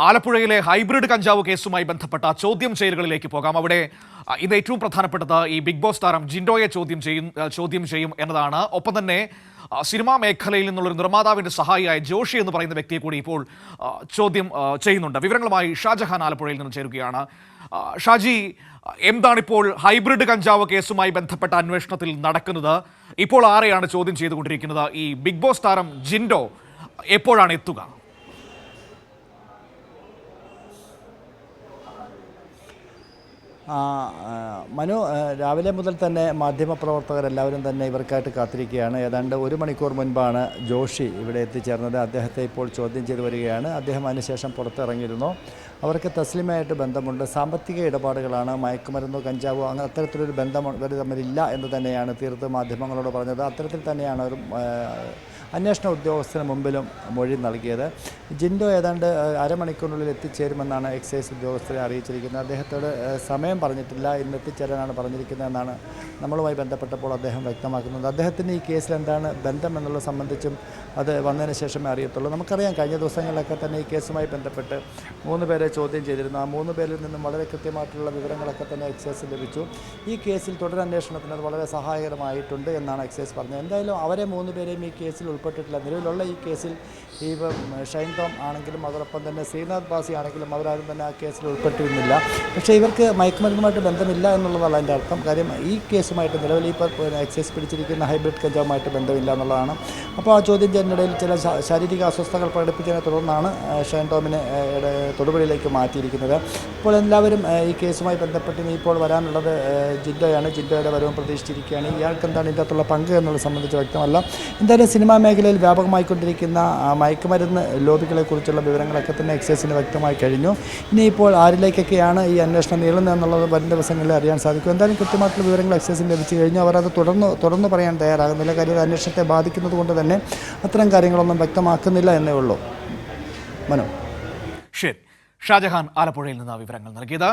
ആലപ്പുഴയിലെ ഹൈബ്രിഡ് കഞ്ചാവ് കേസുമായി ബന്ധപ്പെട്ട ചോദ്യം ചെയ്യലുകളിലേക്ക് പോകാം. അവിടെ ഇത് ഏറ്റവും പ്രധാനപ്പെട്ടത് ഈ ബിഗ് ബോസ് താരം ജിൻഡോയെ ചോദ്യം ചെയ്യും എന്നതാണ്. ഒപ്പം തന്നെ സിനിമാ മേഖലയിൽ നിന്നുള്ളൊരു നിർമ്മാതാവിന്റെ സഹായിയായ ജോഷി എന്ന് പറയുന്ന വ്യക്തിയെ കൂടി ഇപ്പോൾ ചോദ്യം ചെയ്യുന്നുണ്ട്. വിവരങ്ങളുമായി ഷാജഹാൻ ആലപ്പുഴയിൽ നിന്ന് ചേരുകയാണ്. ഷാജി, എന്താണിപ്പോൾ ഹൈബ്രിഡ് കഞ്ചാവ് കേസുമായി ബന്ധപ്പെട്ട അന്വേഷണത്തിൽ നടക്കുന്നത്? ഇപ്പോൾ ആരെയാണ് ചോദ്യം ചെയ്തുകൊണ്ടിരിക്കുന്നത്? ഈ ബിഗ് ബോസ് താരം ജിൻഡോ എപ്പോഴാണ് എത്തുക? മനു, രാവിലെ മുതൽ തന്നെ മാധ്യമപ്രവർത്തകരെല്ലാവരും തന്നെ ഇവർക്കായിട്ട് കാത്തിരിക്കുകയാണ്. ഏതാണ്ട് 1 മണിക്കൂർ മുൻപാണ് ജോഷി ഇവിടെ എത്തിച്ചേർന്നത്. അദ്ദേഹത്തെ ഇപ്പോൾ ചോദ്യം ചെയ്തു വരികയാണ്. അദ്ദേഹം അതിനുശേഷം പുറത്തിറങ്ങിയിരുന്നു. അവർക്ക് തസ്ലിമയായിട്ട് ബന്ധമുണ്ട്, സാമ്പത്തിക ഇടപാടുകളാണ്, മയക്കുമരുന്നോ കഞ്ചാവോ അങ്ങനെ അത്തരത്തിലൊരു ബന്ധം ഇവർ തമ്മിലില്ല എന്ന് തന്നെയാണ് തീർത്ത് മാധ്യമങ്ങളോട് പറഞ്ഞത്. അത്തരത്തിൽ തന്നെയാണ് ഒരു അന്വേഷണ ഉദ്യോഗസ്ഥന് മുമ്പിലും മൊഴി നൽകിയത്. ജിൻഡോ ഏതാണ്ട് അരമണിക്കൂറിനുള്ളിൽ എത്തിച്ചേരുമെന്നാണ് എക്സൈസ് ഉദ്യോഗസ്ഥരെ അറിയിച്ചിരിക്കുന്നത്. അദ്ദേഹത്തോട് സമയം പറഞ്ഞിട്ടില്ല, ഇന്ന് എത്തിച്ചേരാനാണ് പറഞ്ഞിരിക്കുന്നതെന്നാണ് നമ്മളുമായി ബന്ധപ്പെട്ടപ്പോൾ അദ്ദേഹം വ്യക്തമാക്കുന്നത്. അദ്ദേഹത്തിന് ഈ കേസിൽ എന്താണ് ബന്ധം എന്നുള്ളത് സംബന്ധിച്ചും അത് വന്നതിന് ശേഷമേ അറിയത്തുള്ളൂ. നമുക്കറിയാം, കഴിഞ്ഞ ദിവസങ്ങളിലൊക്കെ തന്നെ ഈ കേസുമായി ബന്ധപ്പെട്ട് 3 പേരെ ചോദ്യം ചെയ്തിരുന്നു. ആ 3 പേരിൽ നിന്നും വളരെ കൃത്യമായിട്ടുള്ള വിവരങ്ങളൊക്കെ തന്നെ എക്സൈസ് ലഭിച്ചു. ഈ കേസിൽ തുടരന്വേഷണത്തിന് അത് വളരെ സഹായകരമായിട്ടുണ്ട് എന്നാണ് എക്സൈസ് പറഞ്ഞത്. എന്തായാലും അവരെ 3 പേരെയും ഈ കേസിൽ ഉൾപ്പെട്ടിട്ടില്ല. നിലവിലുള്ള ഈ കേസിൽ ഇപ്പം ഷൈൻ ടോം ആണെങ്കിലും അതോടൊപ്പം തന്നെ ശ്രീനാഥ് ബാസി ആണെങ്കിലും അവരാരും തന്നെ ആ കേസിൽ ഉൾപ്പെട്ടിരുന്നില്ല. പക്ഷേ ഇവർക്ക് മയക്കുമരുന്നുമായിട്ട് ബന്ധമില്ല എന്നുള്ളതാണ് അതിൻ്റെ അർത്ഥം. കാര്യം ഈ കേസുമായിട്ട് നിലവിൽ ഇപ്പോൾ എക്സൈസ് പിടിച്ചിരിക്കുന്ന ഹൈബ്രിഡ് കഞ്ചാവുമായിട്ട് ബന്ധമില്ല എന്നുള്ളതാണ്. അപ്പോൾ ആ ചോദ്യം ചെയ്യുന്നതിനിടയിൽ ചില ശാരീരിക അസ്വസ്ഥതകൾ പ്രകടിപ്പിച്ചതിനെ തുടർന്നാണ് ഷൈൻ ടോമിനെ തൊടുപുഴയിലേക്ക് മാറ്റിയിരിക്കുന്നത്. ഇപ്പോൾ എല്ലാവരും ഈ കേസുമായി ബന്ധപ്പെട്ട് ഇപ്പോൾ വരാനുള്ളത് ജിൻഡോയാണ്. ജിൻഡോയുടെ വരവും പ്രതീക്ഷിച്ചിരിക്കുകയാണ്. ഇയാൾക്ക് എന്താണ് ഇതിൻ്റെ അകത്തുള്ള പങ്ക് എന്നുള്ളത് സംബന്ധിച്ച് വ്യക്തമല്ല. എന്തായാലും സിനിമാ മേഖലയിൽ വ്യാപകമായിക്കൊണ്ടിരിക്കുന്ന മയക്കുമരുന്ന് ലോബികളെക്കുറിച്ചുള്ള വിവരങ്ങളൊക്കെ തന്നെ എക്സൈസിന് വ്യക്തമായി കഴിഞ്ഞു. ഇനിയിപ്പോൾ ആരിലേക്കൊക്കെയാണ് ഈ അന്വേഷണം നീളുന്നത് എന്നുള്ളത് വരും ദിവസങ്ങളിൽ അറിയാൻ സാധിക്കും. എന്തായാലും കൃത്യമായിട്ടുള്ള വിവരങ്ങൾ എക്സൈസിന് ലഭിച്ചു കഴിഞ്ഞു. അവർ അത് തുറന്നു പറയാൻ തയ്യാറാകുന്നില്ല. കാര്യം അന്വേഷണത്തെ ബാധിക്കുന്നത് കൊണ്ട് തന്നെ അത്തരം കാര്യങ്ങളൊന്നും വ്യക്തമാക്കുന്നില്ല എന്നേ ഉള്ളൂ. മനോ, ശരി. ഷാജഹാൻ ആലപ്പുഴയിൽ നിന്ന് വിവരങ്ങൾ നൽകിയത്.